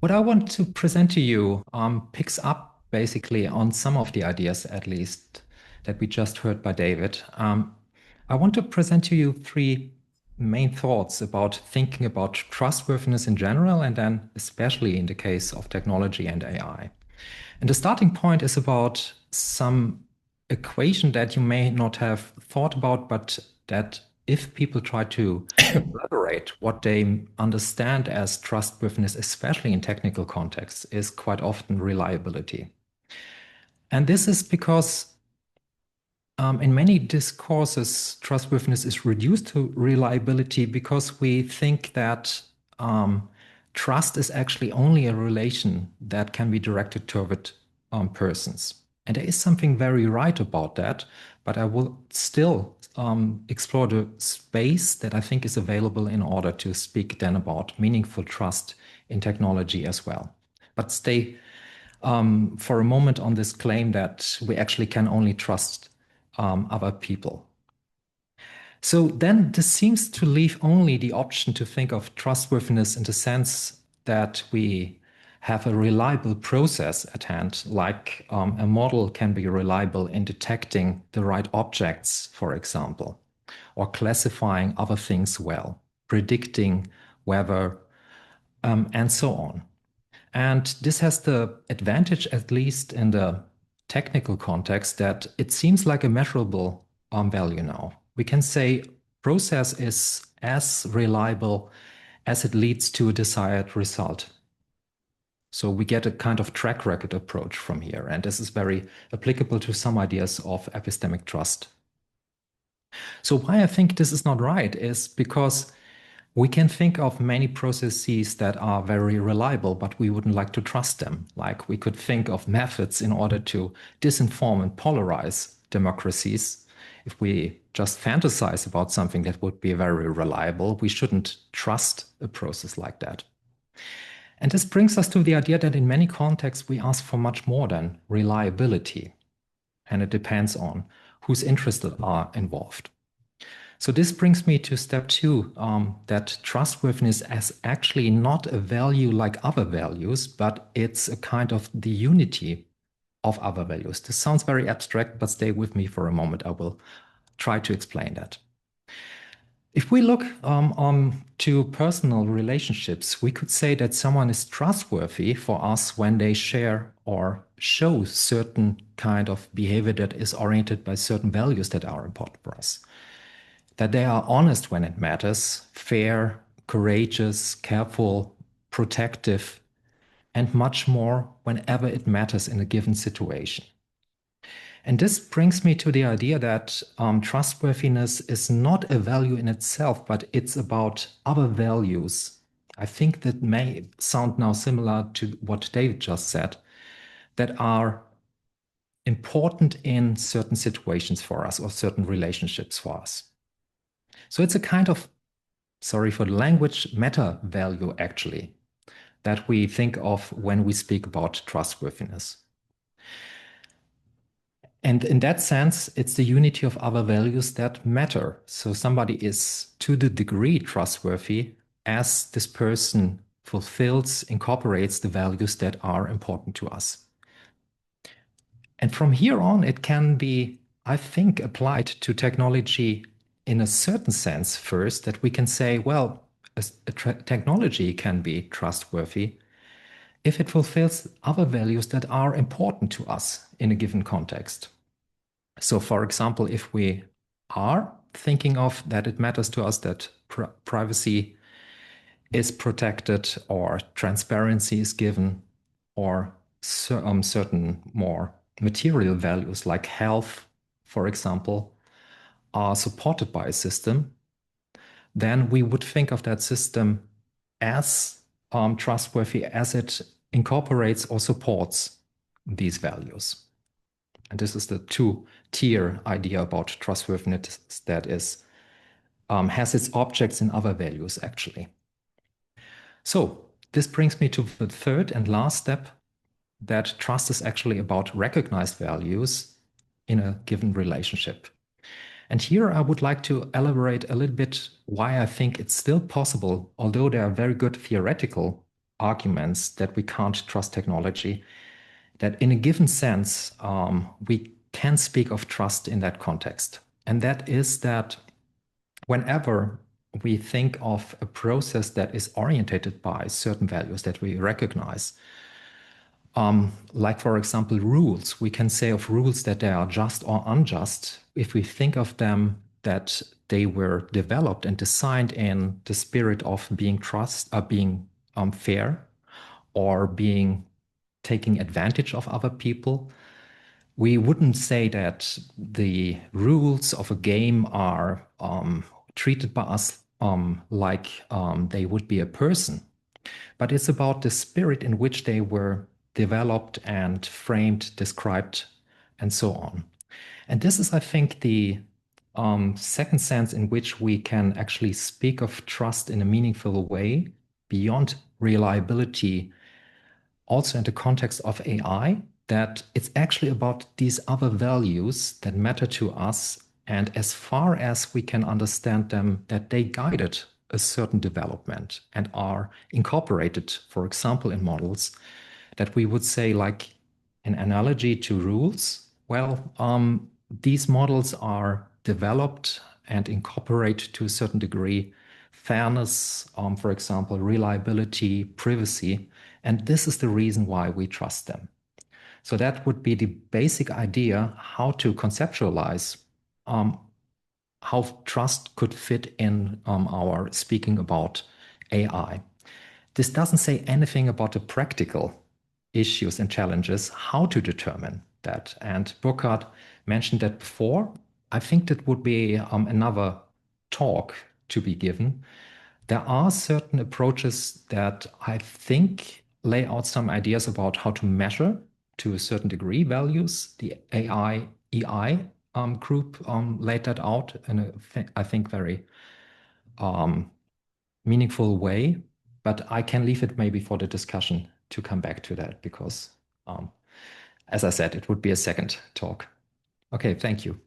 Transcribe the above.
What I want to present to you picks up basically on some of the ideas, at least, that we just heard by David. I want to present to you three main thoughts about thinking about trustworthiness in general, and then especially in the case of technology and AI. And the starting point is about some equation that you may not have thought about, but that if people try to elaborate what they understand as trustworthiness, especially in technical contexts, is quite often reliability. And this is because in many discourses, trustworthiness is reduced to reliability because we think that trust is actually only a relation that can be directed toward persons. And there is something very right about that, but I will still explore the space that I think is available in order to speak then about meaningful trust in technology as well. But stay for a moment on this claim that we actually can only trust other people. So then this seems to leave only the option to think of trustworthiness in the sense that we have a reliable process at hand, like a model can be reliable in detecting the right objects, for example, or classifying other things well, predicting weather, and so on. And this has the advantage, at least in the technical context, that it seems like a measurable value now. We can say process is as reliable as it leads to a desired result. So we get a kind of track record approach from here. And this is very applicable to some ideas of epistemic trust. So why I think this is not right is because we can think of many processes that are very reliable, but we wouldn't like to trust them. Like we could think of methods in order to disinform and polarize democracies. If we just fantasize about something that would be very reliable, we shouldn't trust a process like that. And this brings us to the idea that in many contexts, we ask for much more than reliability. And it depends on whose interests are involved. So this brings me to step two, that trustworthiness is actually not a value like other values, but it's a kind of the unity of other values. This sounds very abstract, but stay with me for a moment. I will try to explain that. If we look on to personal relationships, we could say that someone is trustworthy for us when they share or show certain kind of behavior that is oriented by certain values that are important for us. That they are honest when it matters, fair, courageous, careful, protective, and much more whenever it matters in a given situation. And this brings me to the idea that trustworthiness is not a value in itself, but it's about other values. I think that may sound now similar to what David just said, that are important in certain situations for us or certain relationships for us. So it's a kind of, sorry for the language, meta value actually, that we think of when we speak about trustworthiness. And in that sense, it's the unity of other values that matter. So somebody is to the degree trustworthy as this person fulfills, incorporates the values that are important to us. And from here on, it can be, I think, applied to technology in a certain sense first, that we can say, well, a technology can be trustworthy if it fulfills other values that are important to us in a given context. So, for example, if we are thinking of that it matters to us that privacy is protected or transparency is given, or certain more material values like health, for example, are supported by a system, then we would think of that system as trustworthy as it incorporates or supports these values. And this is the two-tier idea about trustworthiness that is has its objects in other values, actually. So this brings me to the third and last step, that trust is actually about recognized values in a given relationship. And here I would like to elaborate a little bit why I think it's still possible, although there are very good theoretical arguments that we can't trust technology, that in a given sense, we can speak of trust in that context. And that is that whenever we think of a process that is orientated by certain values that we recognize, like for example, rules, we can say of rules that they are just or unjust if we think of them that they were developed and designed in the spirit of being being fair, or being taking advantage of other people. We wouldn't say that the rules of a game are treated by us like they would be a person, but it's about the spirit in which they were developed and framed, described, and so on. And this is, I think, the second sense in which we can actually speak of trust in a meaningful way beyond reliability, also in the context of AI, that it's actually about these other values that matter to us. And as far as we can understand them, that they guided a certain development and are incorporated, for example, in models, that we would say, like an analogy to rules, well, these models are developed and incorporate to a certain degree fairness, for example, reliability, privacy. And this is the reason why we trust them. So that would be the basic idea how to conceptualize how trust could fit in our speaking about AI. This doesn't say anything about the practical issues and challenges, how to determine that. And Burkhard mentioned that before. I think that would be another talk to be given. There are certain approaches that I think lay out some ideas about how to measure to a certain degree values. The AI EI group laid that out in a, I think, very meaningful way. But I can leave it maybe for the discussion to come back to that because, as I said, it would be a second talk. Okay, thank you.